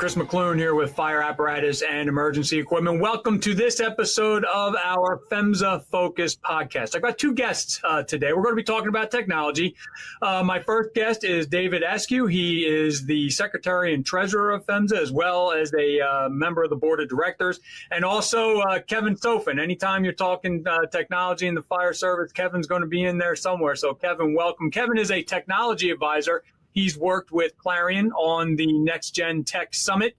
Chris Mc Loone here with Fire Apparatus and Emergency Equipment. Welcome to this episode of our FEMSA Focus podcast. I've got two guests today. We're going to be talking about technology. My first guest is David Eskew. He is the Secretary and Treasurer of FEMSA, as well as a member of the Board of Directors, and also Kevin Sofen. Anytime you're talking technology in the fire service, Kevin's going to be in there somewhere. So Kevin, welcome. Kevin is a technology advisor. He's worked with Clarion on the Next Gen Tech Summit.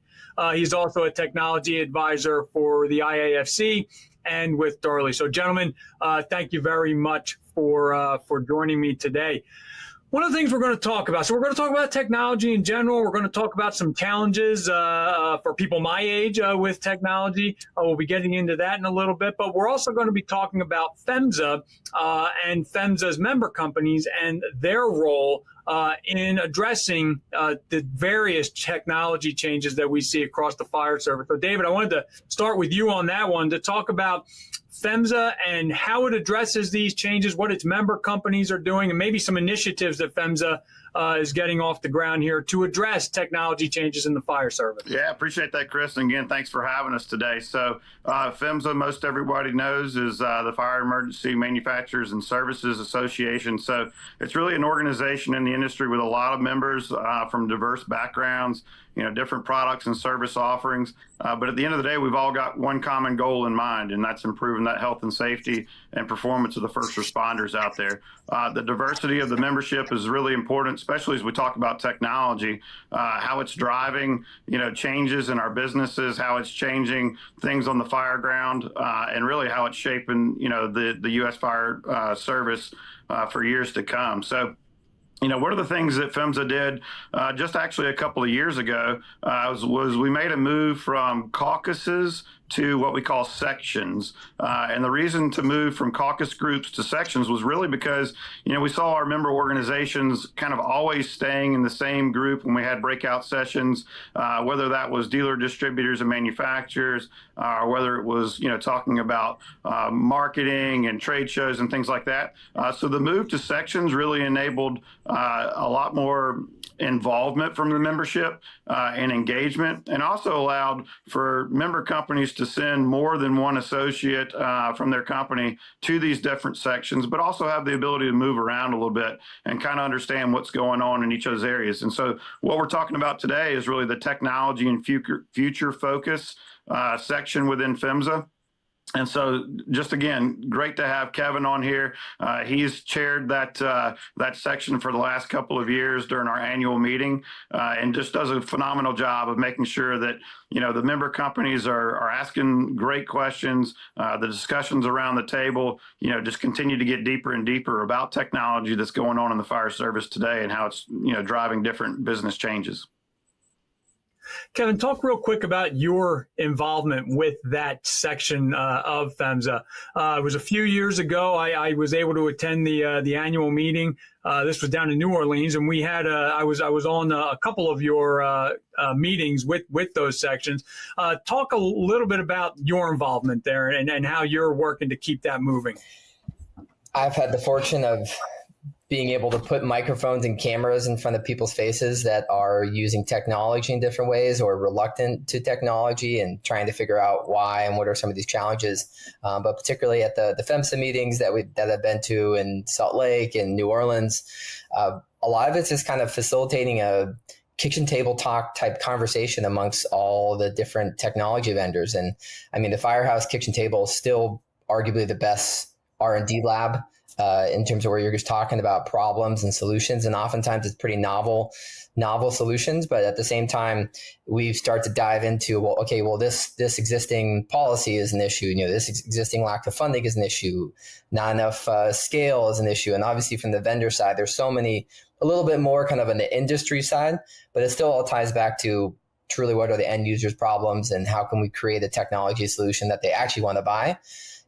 He's also a technology advisor for the IAFC and with Darley. So, gentlemen, thank you very much for joining me today. One of the things we're going to talk about, so we're going to talk about technology in general. We're going to talk about some challenges for people my age with technology. We'll be getting into that in a little bit, but we're also going to be talking about FEMSA and FEMSA's member companies and their role in addressing the various technology changes that we see across the fire service. So, David, I wanted to start with you on that one to talk about FEMSA and how it addresses these changes, what its member companies are doing, and maybe some initiatives that FEMSA is getting off the ground here to address technology changes in the fire service. Yeah, appreciate that, Chris. And again, thanks for having us today. So FEMSA, most everybody knows, is the Fire Emergency Manufacturers and Services Association. So it's really an organization in the industry with a lot of members from diverse backgrounds, different products and service offerings. But at the end of the day, we've all got one common goal in mind, and that's improving that health and safety and performance of the first responders out there. The diversity of the membership is really important, especially as we talk about technology, how it's driving, changes in our businesses, how it's changing things on the fire ground, and really how it's shaping, the U.S. Fire Service for years to come. So, one of the things that FEMSA did just actually a couple of years ago was we made a move from caucuses to what we call sections. And the reason to move from caucus groups to sections was really because, we saw our member organizations kind of always staying in the same group when we had breakout sessions, whether that was dealer, distributors, and manufacturers, or whether it was, talking about marketing and trade shows and things like that. So the move to sections really enabled a lot more involvement from the membership and engagement, and also allowed for member companies to send more than one associate from their company to these different sections, but also have the ability to move around a little bit and kind of understand what's going on in each of those areas. And so what we're talking about today is really the technology and future focus section within FEMSA. And so, just again, great to have Kevin on here. He's chaired that section for the last couple of years during our annual meeting, and just does a phenomenal job of making sure that the member companies are asking great questions. The discussions around the table, just continue to get deeper and deeper about technology that's going on in the fire service today and how it's driving different business changes. Kevin, talk real quick about your involvement with that section of FEMSA. It was a few years ago. I was able to attend the annual meeting. This was down in New Orleans, and we had I was on a couple of your meetings with those sections. Talk a little bit about your involvement there and how you're working to keep that moving. I've had the fortune of being able to put microphones and cameras in front of people's faces that are using technology in different ways or reluctant to technology, and trying to figure out why and what are some of these challenges. But particularly at the FEMSA meetings that I've been to in Salt Lake and New Orleans, a lot of it's just kind of facilitating a kitchen table talk type conversation amongst all the different technology vendors. And I mean, the Firehouse Kitchen Table is still arguably the best R&D lab in terms of where you're just talking about problems and solutions. And oftentimes it's pretty novel solutions. But at the same time, we start to dive into, this existing policy is an issue. This existing lack of funding is an issue. Not enough scale is an issue. And obviously from the vendor side, there's so many, a little bit more kind of on the industry side, but it still all ties back to truly what are the end users' problems and how can we create a technology solution that they actually want to buy.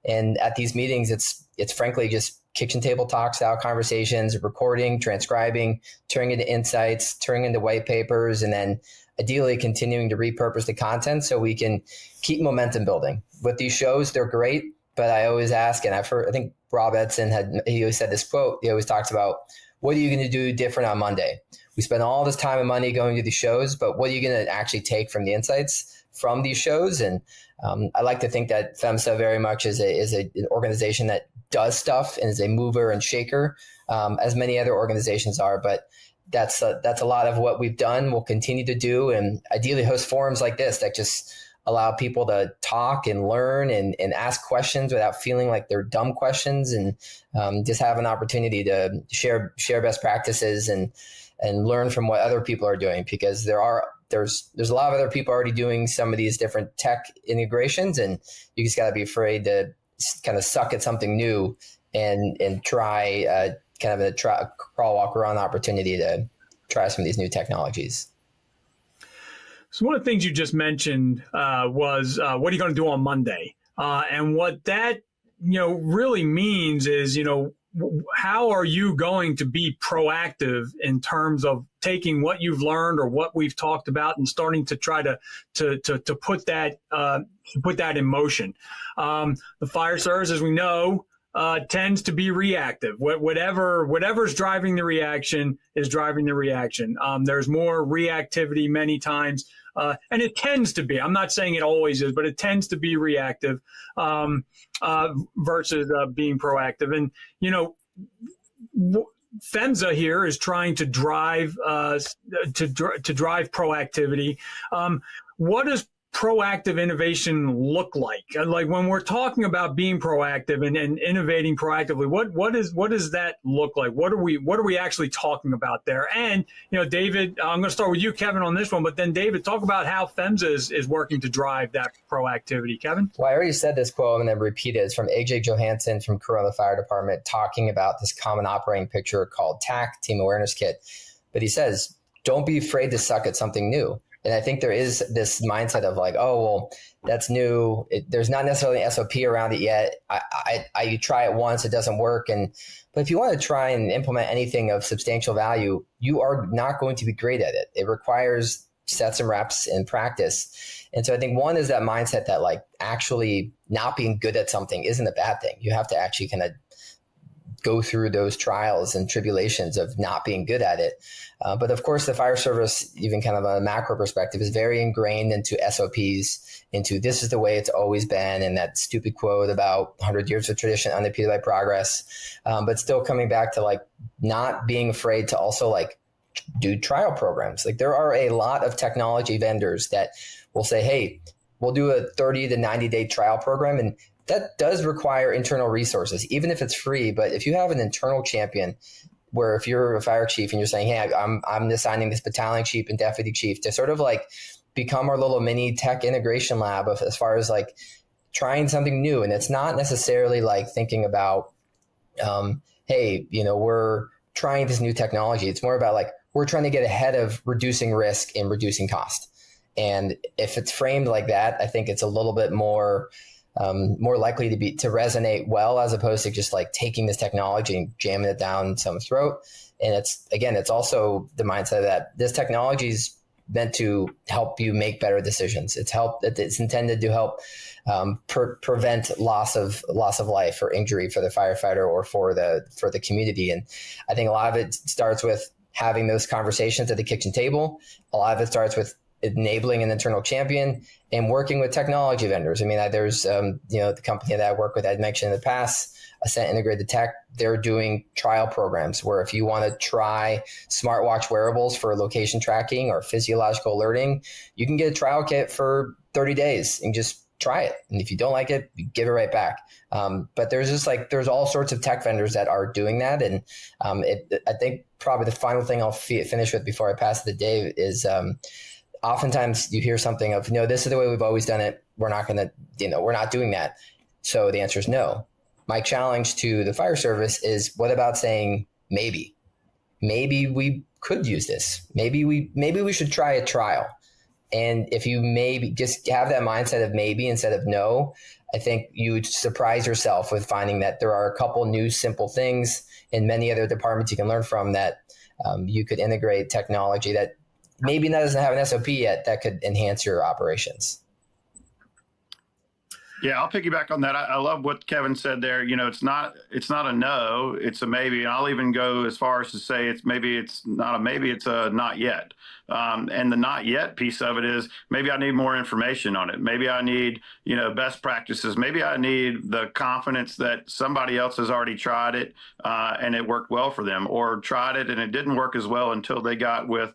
And at these meetings, it's frankly just kitchen table talk style conversations, recording, transcribing, turning into insights, turning into white papers, and then ideally continuing to repurpose the content so we can keep momentum building. With these shows, they're great, but I always ask, and I've heard, I think Rob Edson he always said this quote, he always talks about, what are you going to do different on Monday? We spend all this time and money going to these shows, but what are you going to actually take from the insights from these shows? And I like to think that FEMSA very much is an organization that does stuff and is a mover and shaker, as many other organizations are. But that's a lot of what we've done. We'll continue to do, and ideally host forums like this that just allow people to talk and learn and ask questions without feeling like they're dumb questions, and just have an opportunity to share best practices and learn from what other people are doing, because there's a lot of other people already doing some of these different tech integrations, and you just got to be afraid to kind of suck at something new and try kind of a crawl, walk, run opportunity to try some of these new technologies. So one of the things you just mentioned was what are you going to do on Monday? And what that really means is how are you going to be proactive in terms of taking what you've learned or what we've talked about and starting to try to put that in motion? The fire service, as we know, tends to be reactive. Whatever's driving the reaction is driving the reaction. There's more reactivity many times, and it tends to be. I'm not saying it always is, but it tends to be reactive versus being proactive. And FEMSA here is trying to drive proactivity. What does proactive innovation look like? Like when we're talking about being proactive and innovating proactively, what does that look like? What are we actually talking about there? And David, I'm going to start with you, Kevin, on this one, but then David, talk about how FEMSA is working to drive that proactivity. Kevin? Well, I already said this quote, and then repeat it. It's from AJ Johansson from Corona Fire Department, talking about this common operating picture called TAC, Team Awareness Kit. But he says, don't be afraid to suck at something new. And I think there is this mindset of like, oh, well, that's new. There's not necessarily an SOP around it yet. You try it once, it doesn't work. But if you want to try and implement anything of substantial value, you are not going to be great at it. It requires sets and reps and practice. And so I think one is that mindset that like actually not being good at something isn't a bad thing. You have to actually kind of go through those trials and tribulations of not being good at it. But of course, the fire service, even kind of a macro perspective, is very ingrained into SOPs, into this is the way it's always been, and that stupid quote about 100 years of tradition unimpeded by progress. But still coming back to like not being afraid to also like do trial programs. Like there are a lot of technology vendors that will say, hey, we'll do a 30 to 90-day trial program. And that does require internal resources, even if it's free. But if you have an internal champion, where if you're a fire chief and you're saying, hey, I'm assigning this battalion chief and deputy chief to sort of like become our little mini tech integration lab of, as far as like trying something new. And it's not necessarily like thinking about, hey, we're trying this new technology. It's more about like, we're trying to get ahead of reducing risk and reducing cost. And if it's framed like that, I think it's a little bit more likely to resonate well, as opposed to just like taking this technology and jamming it down someone's throat. And it's also the mindset that this technology is meant to help you make better decisions. It's intended to help prevent loss of life or injury for the firefighter or for the community. And I think a lot of it starts with having those conversations at the kitchen table. A lot of it starts with enabling an internal champion and working with technology vendors. I mean, there's, the company that I work with, I'd mentioned in the past, Ascent Integrated Tech, they're doing trial programs where if you want to try smartwatch wearables for location tracking or physiological alerting, you can get a trial kit for 30 days and just try it. And if you don't like it, you give it right back. But there's all sorts of tech vendors that are doing that. And I think probably the final thing I'll finish with before I pass it to Dave is, oftentimes you hear something of, this is the way we've always done it. We're not going to, we're not doing that. So the answer is no. My challenge to the fire service is, what about saying maybe we could use this. Maybe we should try a trial. And if you maybe just have that mindset of maybe instead of no, I think you would surprise yourself with finding that there are a couple new simple things in many other departments you can learn from that you could integrate technology that maybe that doesn't have an SOP yet that could enhance your operations. Yeah, I'll piggyback on that. I love what Kevin said there. It's not a no, it's a maybe. And I'll even go as far as to say it's not a maybe, it's a not yet. And the not yet piece of it is maybe I need more information on it. Maybe I need, best practices. Maybe I need the confidence that somebody else has already tried it and it worked well for them, or tried it and it didn't work as well until they got with,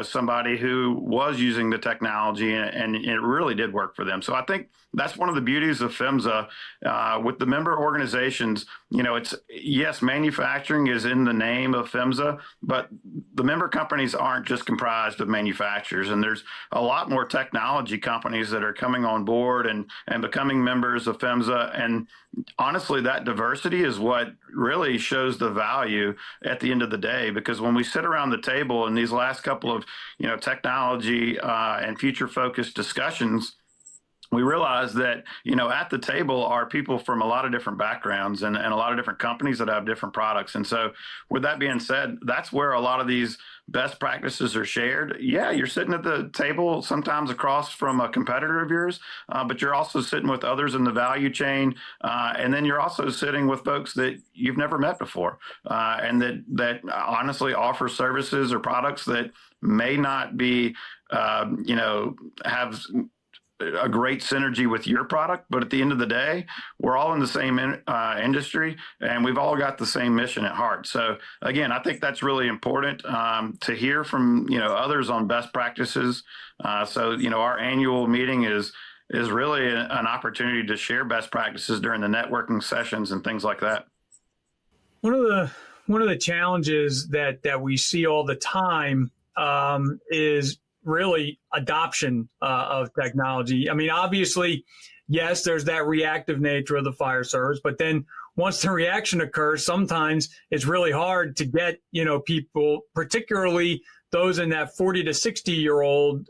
somebody who was using the technology and it really did work for them. So I think that's one of the beauties of FEMSA with the member organizations. It's, yes, manufacturing is in the name of FEMSA, but the member companies aren't just comprised of manufacturers, and there's a lot more technology companies that are coming on board and becoming members of FEMSA. And honestly, that diversity is what really shows the value at the end of the day, because when we sit around the table in these last couple of, technology and future focused discussions, we realize that, at the table are people from a lot of different backgrounds and a lot of different companies that have different products. And so with that being said, that's where a lot of these best practices are shared. Yeah, you're sitting at the table sometimes across from a competitor of yours, but you're also sitting with others in the value chain. And then you're also sitting with folks that you've never met before and that honestly offer services or products that may not be, have a great synergy with your product, but at the end of the day, we're all in the same industry and we've all got the same mission at heart. So again, I think that's really important to hear from, others on best practices. So, our annual meeting is really an opportunity to share best practices during the networking sessions and things like that. One of the challenges that we see all the time is really adoption of technology. I mean, obviously, yes, there's that reactive nature of the fire service, but then once the reaction occurs, sometimes it's really hard to get, people, particularly those in that 40 to 60-year-old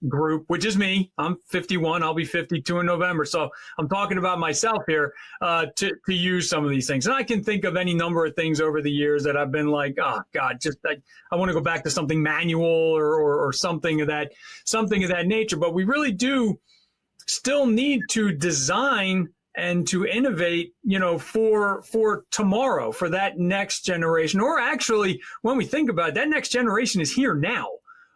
group, which is me. I'm 51. I'll be 52 in November. So I'm talking about myself here to use some of these things. And I can think of any number of things over the years that I've been like, oh, God, I want to go back to something manual or something of that nature. But we really do still need to design and to innovate, for tomorrow, for that next generation. Or actually, when we think about it, that next generation is here now.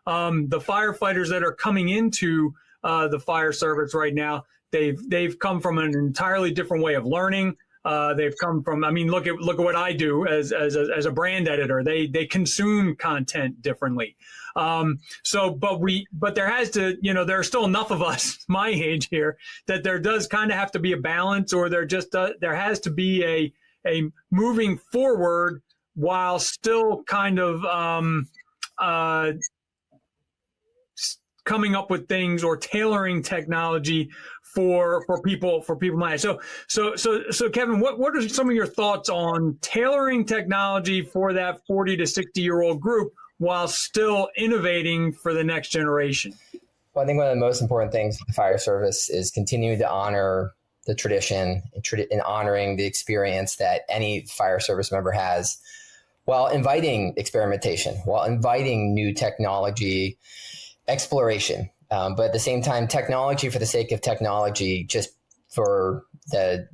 The firefighters that are coming into the fire service right now, they've come from an entirely different way of learning. They've come from, look at what I do as a brand editor. They consume content differently. But there has to, there are still enough of us my age here that there does kind of have to be a balance, or there has to be a moving forward while still kind of coming up with things or tailoring technology for people my age. So Kevin, what are some of your thoughts on tailoring technology for that 40 to 60-year-old group while still innovating for the next generation? Well, I think one of the most important things for the fire service is continuing to honor the tradition and honoring the experience that any fire service member has, while inviting experimentation, while inviting new technology exploration. But at the same time, technology for the sake of technology, just for to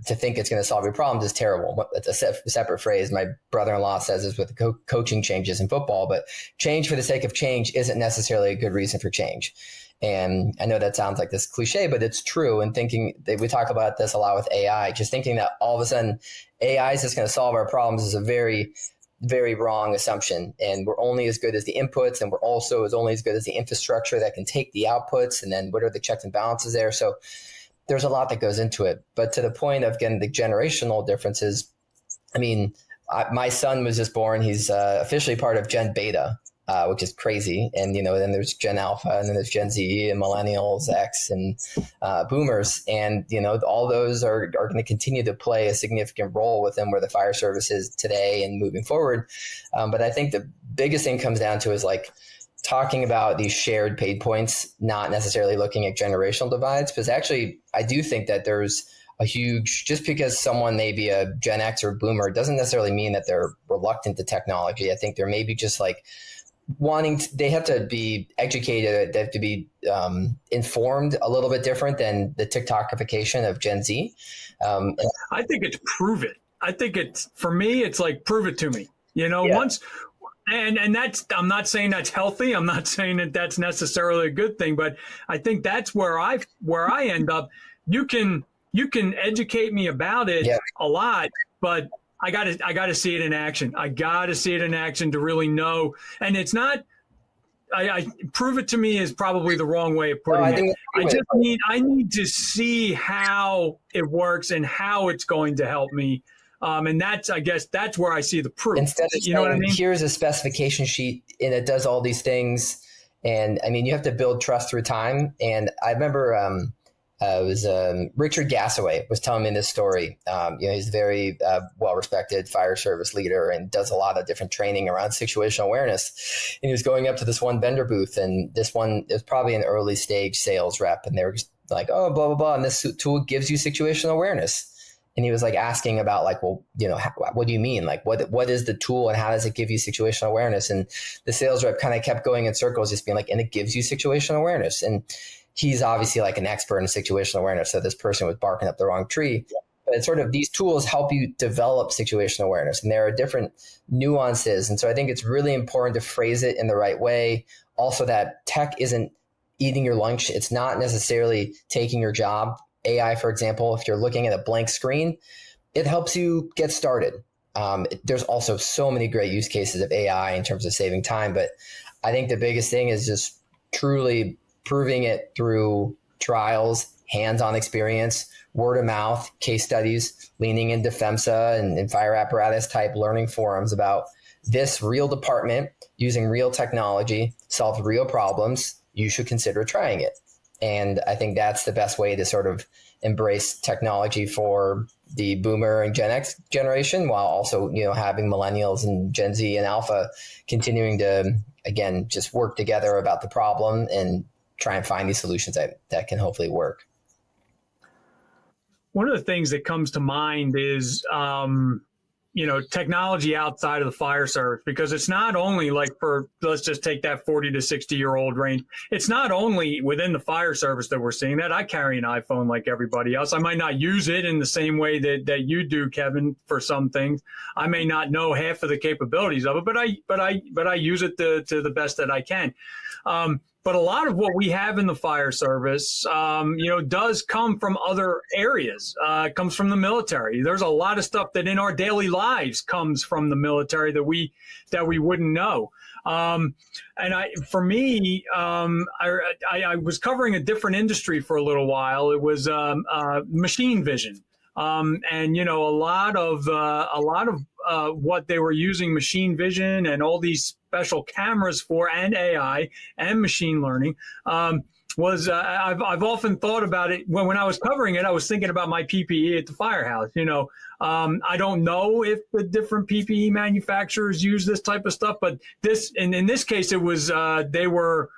think it's going to solve your problems is terrible. It's a separate phrase. My brother-in-law says this with the coaching changes in football, but change for the sake of change isn't necessarily a good reason for change. And I know that sounds like this cliche, but it's true. And thinking that we talk about this a lot with AI, just thinking that all of a sudden AI is just going to solve our problems is a very, very wrong assumption. And we're only as good as the inputs, and we're also only as good as the infrastructure that can take the outputs. And then what are the checks and balances there? So there's a lot that goes into it. But to the point of, again, the generational differences, my son was just born. He's officially part of Gen Beta, which is crazy. And, then there's Gen Alpha, and then there's Gen Z and Millennials, X, and Boomers. And, all those are going to continue to play a significant role within where the fire service is today and moving forward. But I think the biggest thing comes down to is talking about these shared paid points, not necessarily looking at generational divides, because actually I do think that there's a huge, just because someone may be a Gen X or Boomer doesn't necessarily mean that they're reluctant to technology. I think there may be just they have to be educated, they have to be informed a little bit different than the TikTokification of Gen Z. I think it's prove it. I think it's, for me, it's like, prove it to me, once. And that's, I'm not saying that's healthy. I'm not saying that that's necessarily a good thing, but I think that's where I end up. You can educate me about it a lot, but I gotta see it in action. I gotta see it in action to really know. And it's not, I prove it to me is probably the wrong way of putting it. I need to see how it works and how it's going to help me. And I guess that's where I see the proof. Instead of saying, what I mean? Here's a specification sheet and it does all these things. And I mean, you have to build trust through time. And I remember it was Richard Gassaway was telling me this story. He's a very well-respected fire service leader and does a lot of different training around situational awareness. And he was going up to this one vendor booth, and this one is probably an early stage sales rep. And they were just like, oh, blah, blah, blah. And this tool gives you situational awareness. And he was like asking about like, well, what do you mean? Like, what is the tool and how does it give you situational awareness? And the sales rep kind of kept going in circles, just being like, and it gives you situational awareness. And he's obviously like an expert in situational awareness. So this person was barking up the wrong tree. But it's sort of, these tools help you develop situational awareness, and there are different nuances. And so I think it's really important to phrase it in the right way. Also, that tech isn't eating your lunch. It's not necessarily taking your job. AI, for example, if you're looking at a blank screen, it helps you get started. There's also so many great use cases of AI in terms of saving time. But I think the biggest thing is just truly proving it through trials, hands-on experience, word of mouth, case studies, leaning into FEMSA and fire apparatus type learning forums about this real department using real technology, solve real problems. You should consider trying it. And I think that's the best way to sort of embrace technology for the boomer and Gen X generation, while also, having millennials and Gen Z and Alpha continuing to, again, just work together about the problem and try and find these solutions that can hopefully work. One of the things that comes to mind is, technology outside of the fire service, because it's not only like let's just take that 40 to 60-year-old range. It's not only within the fire service that we're seeing that. I carry an iPhone like everybody else. I might not use it in the same way that you do, Kevin, for some things. I may not know half of the capabilities of it, but I use it to the best that I can. But a lot of what we have in the fire service, does come from other areas. It comes from the military. There's a lot of stuff that in our daily lives comes from the military that we wouldn't know. I was covering a different industry for a little while. It was machine vision. A lot of what they were using machine vision and all these special cameras for, and AI and machine learning, was I've often thought about it when I was covering it. I was thinking about my PPE at the firehouse. I don't know if the different PPE manufacturers use this type of stuff, but in this case, it was they were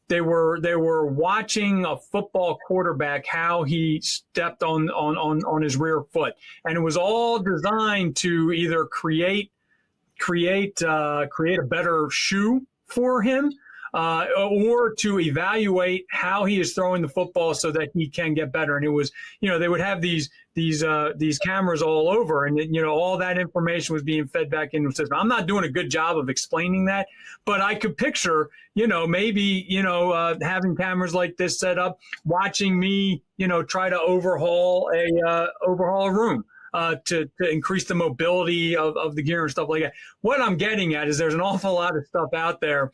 watching a football quarterback, how he stepped on his rear foot, and it was all designed to either create a better shoe for him, or to evaluate how he is throwing the football so that he can get better. And it was, they would have these cameras all over, and all that information was being fed back into the system. I'm not doing a good job of explaining that, but I could picture, maybe, having cameras like this set up, watching me, try to overhaul a room. To increase the mobility of the gear and stuff like that. What I'm getting at is there's an awful lot of stuff out there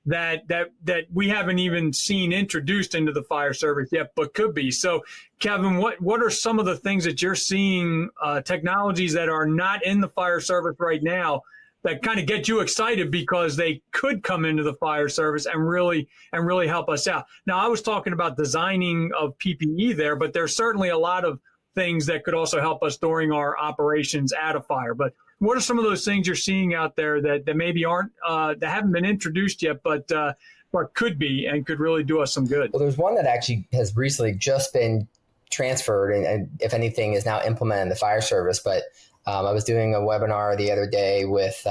that we haven't even seen introduced into the fire service yet, but could be. So, Kevin, what are some of the things that you're seeing, technologies that are not in the fire service right now, that kind of get you excited because they could come into the fire service and really help us out? Now, I was talking about designing of PPE there, but there's certainly a lot of things that could also help us during our operations at a fire. But what are some of those things you're seeing out there that maybe aren't, that haven't been introduced yet, but could be and could really do us some good? Well, there's one that actually has recently just been transferred and if anything is now implemented in the fire service, but I was doing a webinar the other day with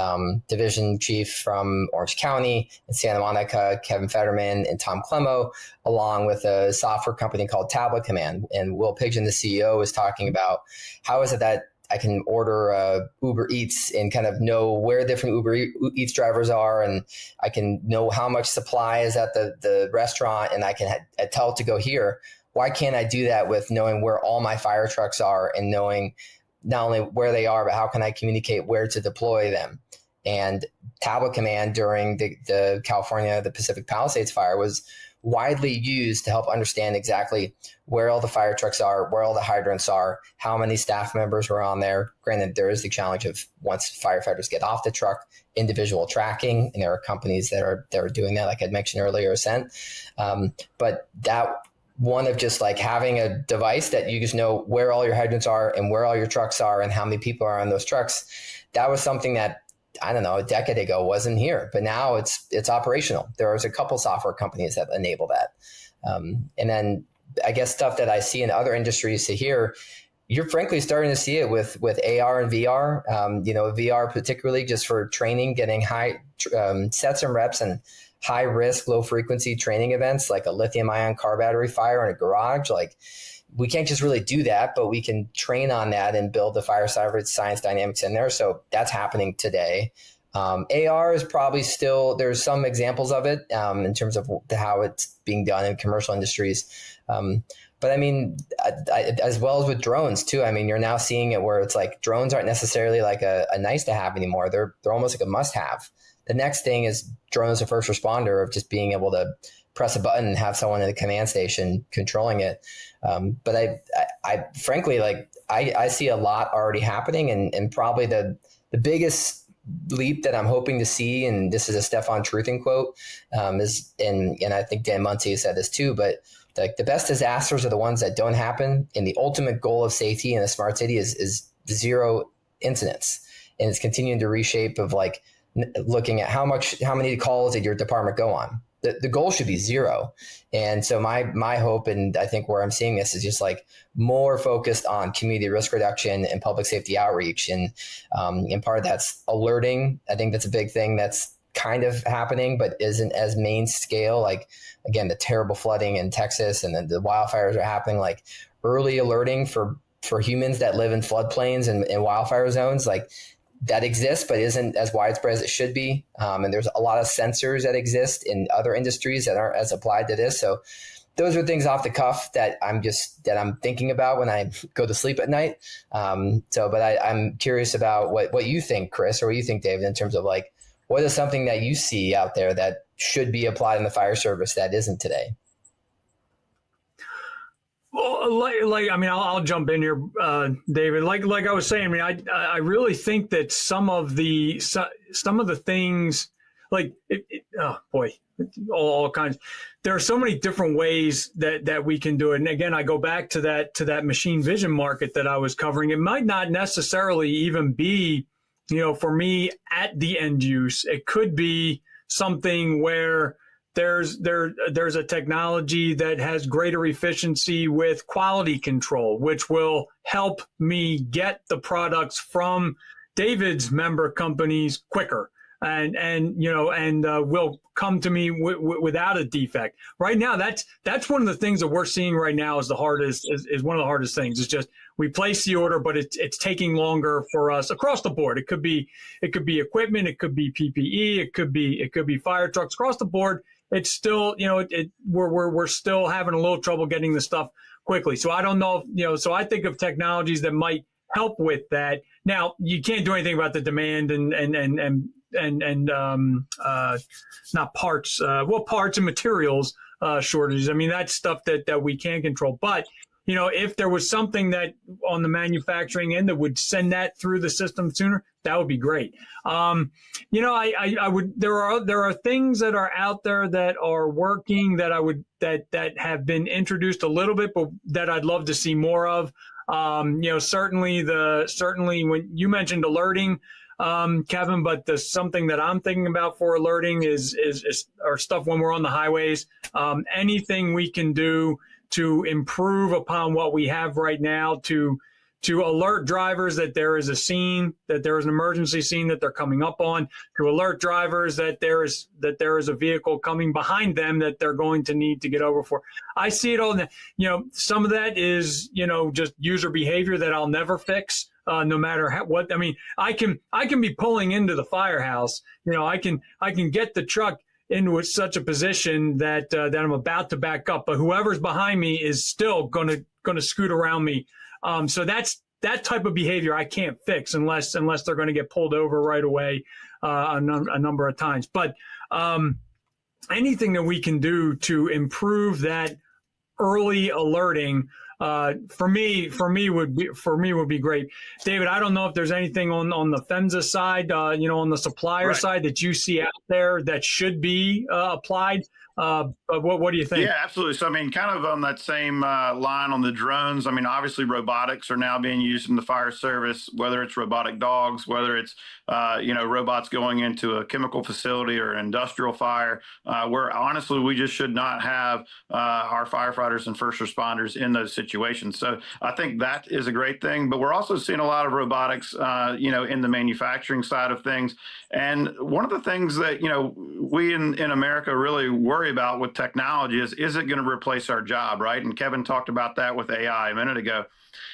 Division Chief from Orange County and Santa Monica, Kevin Fetterman and Tom Clemmo, along with a software company called Tablet Command. And Will Pidgeon, the CEO, was talking about how is it that I can order Uber Eats and kind of know where different Uber Eats drivers are, and I can know how much supply is at the restaurant, and I can tell it to go here. Why can't I do that with knowing where all my fire trucks are and knowing not only where they are, but how can I communicate where to deploy them? And Tablet Command during the California, the Pacific Palisades fire was widely used to help understand exactly where all the fire trucks are, where all the hydrants are, how many staff members were on there. Granted, there is the challenge of once firefighters get off the truck, individual tracking, and there are companies that are doing that, like I mentioned earlier, Ascent. But that one of just like having a device that you just know where all your hydrants are and where all your trucks are and how many people are on those trucks, that was something that, I don't know, a decade ago wasn't here, but now it's operational. There's a couple software companies that enable that. And then I guess stuff that I see in other industries to here, you're frankly starting to see it with AR and VR, VR particularly just for training, getting high sets and reps and high risk, low frequency training events like a lithium ion car battery fire in a garage. Like we can't just really do that, but we can train on that and build the fire science dynamics in there. So that's happening today. AR is probably still, there's some examples of it in terms of how it's being done in commercial industries. But I mean, as well as with drones too, I mean, you're now seeing it where it's like drones aren't necessarily like a nice to have anymore. They're almost like a must have. The next thing is drone as a first responder of just being able to press a button and have someone in the command station controlling it. But I frankly, like I see a lot already happening, and probably the biggest leap that I'm hoping to see, and this is a Stefan Truthen quote, is, and I think Dan Muncie said this too, but like the best disasters are the ones that don't happen. And the ultimate goal of safety in a smart city is zero incidents. And it's continuing to reshape of like looking at how many calls did your department go on. The goal should be zero. And so my hope, and I think where I'm seeing this, is just like more focused on community risk reduction and public safety outreach. And part of that's alerting. I think that's a big thing that's kind of happening, but isn't as main scale. Like, again, the terrible flooding in Texas and then the wildfires are happening, like early alerting for humans that live in floodplains and wildfire zones, like that exists, but isn't as widespread as it should be. And there's a lot of sensors that exist in other industries that aren't as applied to this. So those are things off the cuff that I'm thinking about when I go to sleep at night. But I'm curious about what you think, Chris, or what you think, David, in terms of like, what is something that you see out there that should be applied in the fire service that isn't today? Well, I mean, I'll jump in here, David. Like I was saying, I mean, I really think that some of the things, like, oh boy, all kinds. There are so many different ways that we can do it. And again, I go back to that machine vision market that I was covering. It might not necessarily even be, for me at the end use. It could be something where there's a technology that has greater efficiency with quality control, which will help me get the products from David's member companies quicker and will come to me without a defect. Right now, that's one of the things that we're seeing right now is is one of the hardest things. It's just we place the order, but it's taking longer for us across the board. It could be equipment, it could be PPE, it could be fire trucks across the board. It's still, we're still having a little trouble getting the stuff quickly. So I don't know, so I think of technologies that might help with that. Now, you can't do anything about the demand and not parts, parts and materials shortages. I mean, that's stuff that we can control. But, if there was something that on the manufacturing end that would send that through the system sooner, that would be great. I would. There are things that are out there that are working that have been introduced a little bit, but that I'd love to see more of. Certainly when you mentioned alerting, Kevin, but something that I'm thinking about for alerting is our stuff when we're on the highways. Anything we can do to improve upon what we have right now to to alert drivers that there is a scene, that there is an emergency scene that they're coming up on, to alert drivers that there is a vehicle coming behind them that they're going to need to get over for. I see it all. Some of that is, just user behavior that I'll never fix. No matter what, I mean, I can be pulling into the firehouse. I can get the truck into such a position that I'm about to back up, but whoever's behind me is still going to scoot around me. So that type of behavior I can't fix unless they're going to get pulled over right away a number of times. But anything that we can do to improve that early alerting, for me would be great. David, I don't know if there's anything on the FEMSA side, on the supplier side that you see out there that should be applied. But what do you think? Yeah, absolutely. So, I mean, kind of on that same line on the drones, I mean, obviously robotics are now being used in the fire service, whether it's robotic dogs, whether it's, robots going into a chemical facility or an industrial fire, where honestly, we just should not have our firefighters and first responders in those situations. So I think that is a great thing, but we're also seeing a lot of robotics, in the manufacturing side of things. And one of the things that, we in America really worry about with technology is it going to replace our job, right? And Kevin talked about that with AI a minute ago.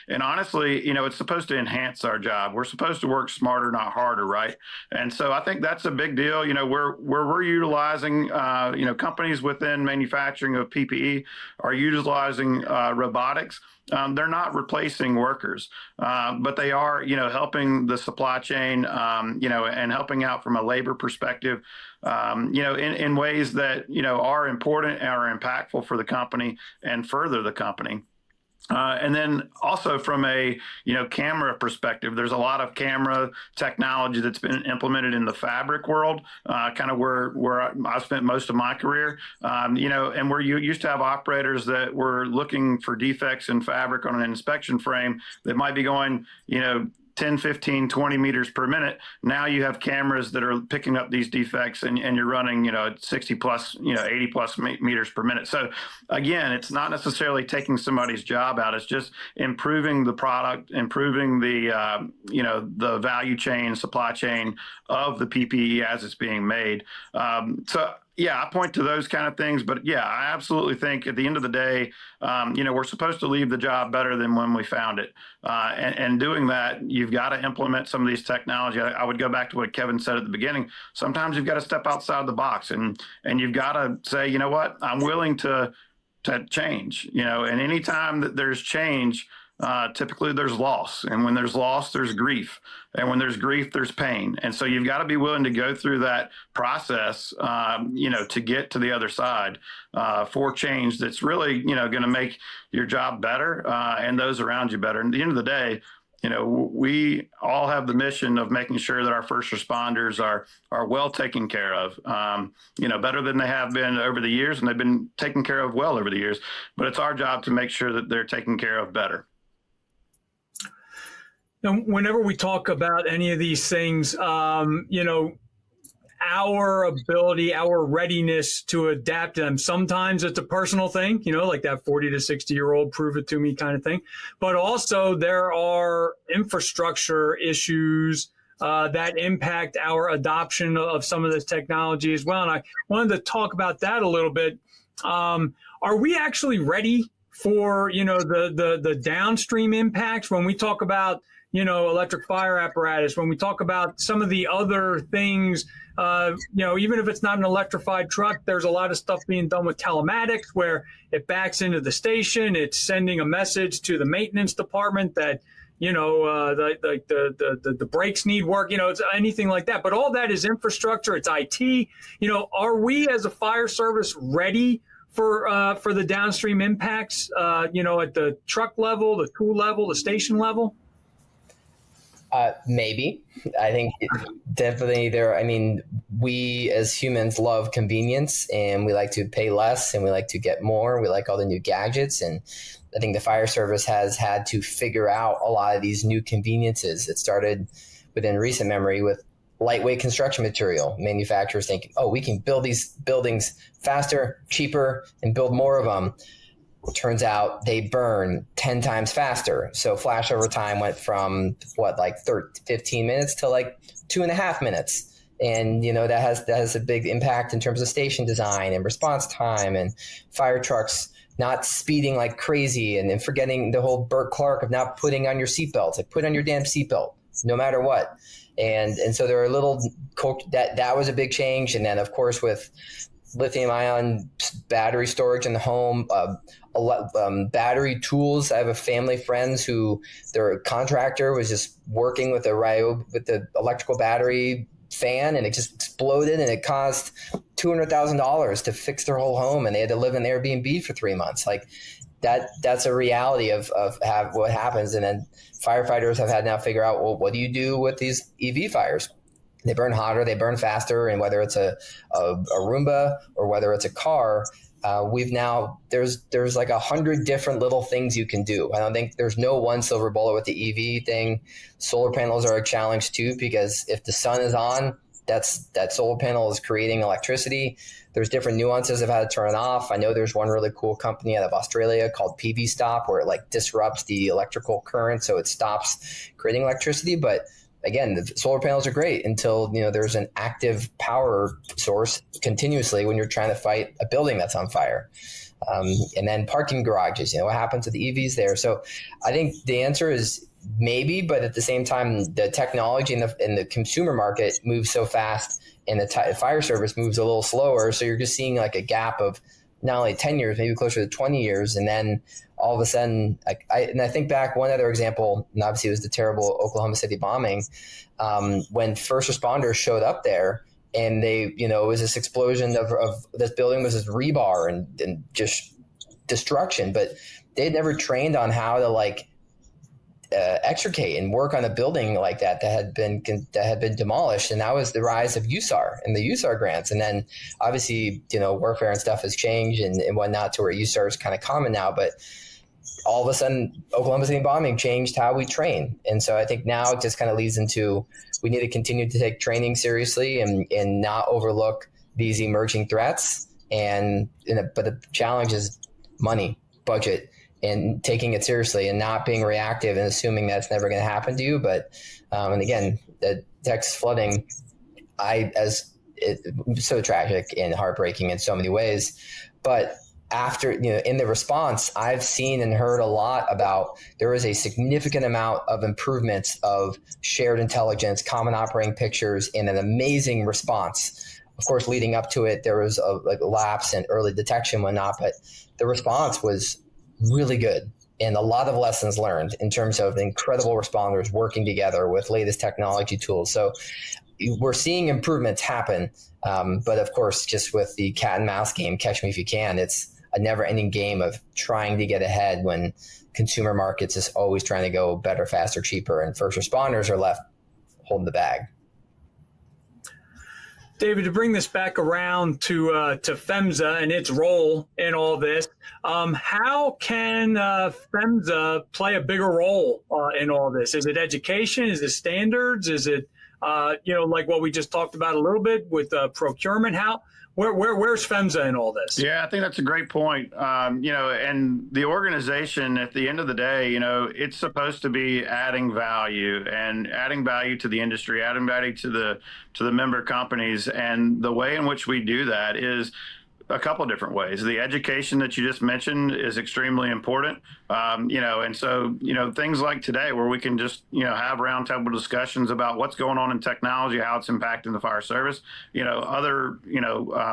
And honestly, it's supposed to enhance our job. We're supposed to work smarter, not harder, right? And so I think that's a big deal. Where we're utilizing, companies within manufacturing of PPE are utilizing robotics. They're not replacing workers, but they are, helping the supply chain, and helping out from a labor perspective, in ways that, are important and are impactful for the company and further the company. And then also from a, camera perspective, there's a lot of camera technology that's been implemented in the fabric world, kind of where I spent most of my career, and where you used to have operators that were looking for defects in fabric on an inspection frame that might be going, 10, 15, 20 meters per minute. Now you have cameras that are picking up these defects and you're running, 60 plus, 80 plus meters per minute. So again, it's not necessarily taking somebody's job out. It's just improving the product, improving the, the value chain, supply chain of the PPE as it's being made. Yeah, I point to those kind of things, but yeah, I absolutely think at the end of the day, we're supposed to leave the job better than when we found it. And doing that, you've got to implement some of these technology. I would go back to what Kevin said at the beginning. Sometimes you've got to step outside the box and you've got to say, you know what, I'm willing to change, and anytime that there's change, typically there's loss. And when there's loss, there's grief. And when there's grief, there's pain. And so you've got to be willing to go through that process, to get to the other side for change that's really, going to make your job better and those around you better. And at the end of the day, we all have the mission of making sure that our first responders are well taken care of, better than they have been over the years, and they've been taken care of well over the years. But it's our job to make sure that they're taken care of better. Now, whenever we talk about any of these things, our ability, our readiness to adapt to them, sometimes it's a personal thing, like that 40 to 60-year-old prove it to me kind of thing. But also there are infrastructure issues that impact our adoption of some of this technology as well. And I wanted to talk about that a little bit. Are we actually ready for, the downstream impacts when we talk about electric fire apparatus, when we talk about some of the other things, even if it's not an electrified truck, there's a lot of stuff being done with telematics where it backs into the station. It's sending a message to the maintenance department that, the brakes need work, it's anything like that. But all that is infrastructure. It's IT. Are we as a fire service ready for the downstream impacts, at the truck level, the tool level, the station level? Maybe. I think definitely there. I mean, we as humans love convenience and we like to pay less and we like to get more. We like all the new gadgets. And I think the fire service has had to figure out a lot of these new conveniences. It started within recent memory with lightweight construction material. Manufacturers thinking, we can build these buildings faster, cheaper, and build more of them. Turns out they burn 10 times faster. So flashover time went from 15 minutes to like 2.5 minutes. And, that has a big impact in terms of station design and response time and fire trucks not speeding like crazy and forgetting the whole Burt Clark of not putting on your seatbelt. Like, put on your damn seatbelt no matter what. And so there are that was a big change. And then, of course, with lithium ion battery storage in the home, battery tools. I have a family friends who their contractor was just working with the electrical battery fan, and it just exploded, and it cost $200,000 to fix their whole home, and they had to live in Airbnb for 3 months. Like that's a reality of what happens. And then firefighters have had now figure out, well, what do you do with these EV fires? They burn hotter, they burn faster, and whether it's a Roomba or whether it's a car, there's like 100 different little things you can do. I don't think there's no one silver bullet with the EV thing. Solar panels are a challenge too, because if the sun is on, that solar panel is creating electricity. There's different nuances of how to turn it off. I know there's one really cool company out of Australia called PV Stop, where it like disrupts the electrical current, so it stops creating electricity. But again, the solar panels are great until there's an active power source continuously when you're trying to fight a building that's on fire. And then parking garages, what happens to the EVs there? So I think the answer is maybe, but at the same time, the technology in the consumer market moves so fast, and the fire service moves a little slower. So you're just seeing like a gap of not only 10 years, maybe closer to 20 years. And then all of a sudden, I think back one other example, and obviously it was the terrible Oklahoma City bombing, when first responders showed up there, and it was this explosion of this building was this rebar and just destruction, but they had never trained on how to extricate and work on a building like that had been demolished. And that was the rise of USAR and the USAR grants. And then obviously, warfare and stuff has changed and whatnot to where USAR is kind of common now, but all of a sudden Oklahoma City bombing changed how we train. And so I think now it just kind of leads into, we need to continue to take training seriously and not overlook these emerging threats. But the challenge is money, budget, and taking it seriously and not being reactive and assuming that's never going to happen to you. But, and again, the Texas flooding, it's so tragic and heartbreaking in so many ways. But after, in the response, I've seen and heard a lot about, there is a significant amount of improvements of shared intelligence, common operating pictures, and an amazing response. Of course, leading up to it, there was a lapse in early detection, whatnot, but the response was really good, and a lot of lessons learned in terms of incredible responders working together with latest technology tools. So we're seeing improvements happen, but of course, just with the cat and mouse game, catch me if you can, it's a never-ending game of trying to get ahead when consumer markets is always trying to go better, faster, cheaper, and first responders are left holding the bag. David, to bring this back around to FEMSA and its role in all this, how can FEMSA play a bigger role in all this? Is it education? Is it standards? Is it, like what we just talked about a little bit with procurement? Where's FEMSA in all this? Yeah, I think that's a great point. And the organization at the end of the day, it's supposed to be adding value to the industry, adding value to the member companies. And the way in which we do that is a couple of different ways. The education that you just mentioned is extremely important. And so, things like today where we can just, have roundtable discussions about what's going on in technology, how it's impacting the fire service, other,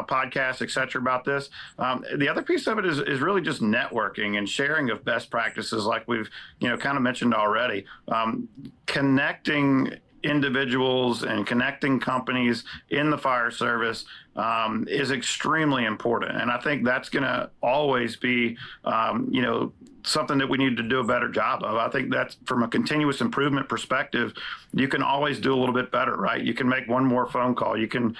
podcasts, et cetera, about this. The other piece of it is really just networking and sharing of best practices, like we've, kind of mentioned already. Connecting individuals and connecting companies in the fire service is extremely important. And I think that's going to always be, something that we need to do a better job of. I think that's from a continuous improvement perspective, you can always do a little bit better, right? You can make one more phone call. You can,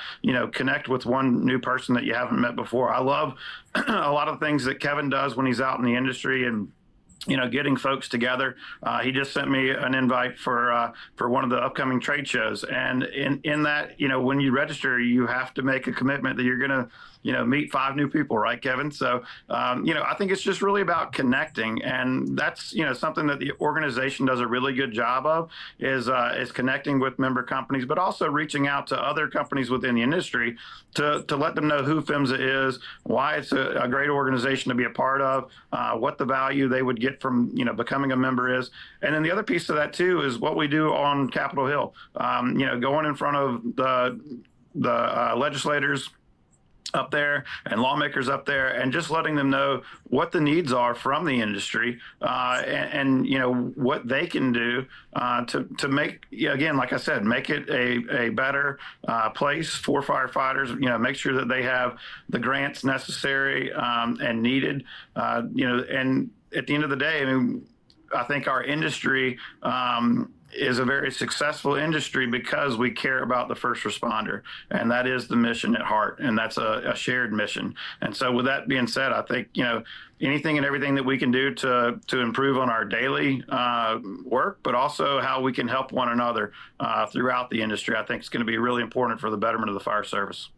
connect with one new person that you haven't met before. I love a lot of things that Kevin does when he's out in the industry and getting folks together. He just sent me an invite for one of the upcoming trade shows. And in that, when you register, you have to make a commitment that you're going to, meet 5 new people, right, Kevin? So, I think it's just really about connecting. And that's, something that the organization does a really good job of is connecting with member companies, but also reaching out to other companies within the industry to let them know who FEMSA is, why it's a great organization to be a part of, what the value they would get from, becoming a member is. And then the other piece of that too is what we do on Capitol Hill, going in front of the legislators up there and lawmakers up there and just letting them know what the needs are from the industry and what they can do to make, again, like I said, make it a better place for firefighters, make sure that they have the grants necessary and needed, and at the end of the day, I think our industry is a very successful industry because we care about the first responder, and that is the mission at heart, and that's a shared mission. And so with that being said, I think, anything and everything that we can do to improve on our daily work, but also how we can help one another throughout the industry, I think is going to be really important for the betterment of the fire service.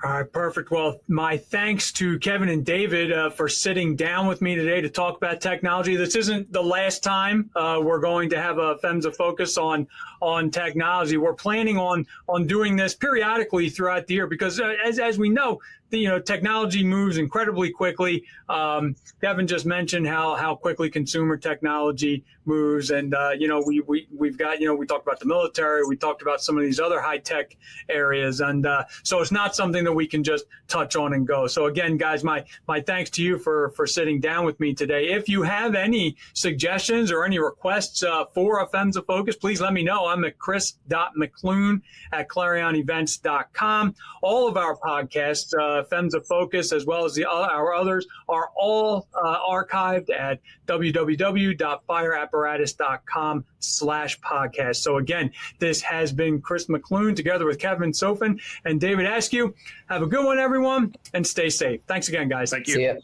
All right, perfect. Well, my thanks to Kevin and David for sitting down with me today to talk about technology. This isn't the last time we're going to have a FEMSA Focus on technology. We're planning on doing this periodically throughout the year because, as we know, technology moves incredibly quickly. Kevin just mentioned how quickly consumer technology moves, and we've got we talked about the military, we talked about some of these other high tech areas, and so it's not something that we can just touch on and go. So again, guys, my thanks to you for sitting down with me today. If you have any suggestions or any requests for a FEMSA Focus, please let me know. I'm at chris.mcloone@clarionevents.com. All of our podcasts, FEMSA Focus, as well as our others, are all archived at www.fireapparatus.com/podcast. So again, this has been Chris Mc Loone together with Kevin Sofen and David Eskew. Have a good one, everyone, and stay safe. Thanks again, guys. Thank you. See ya.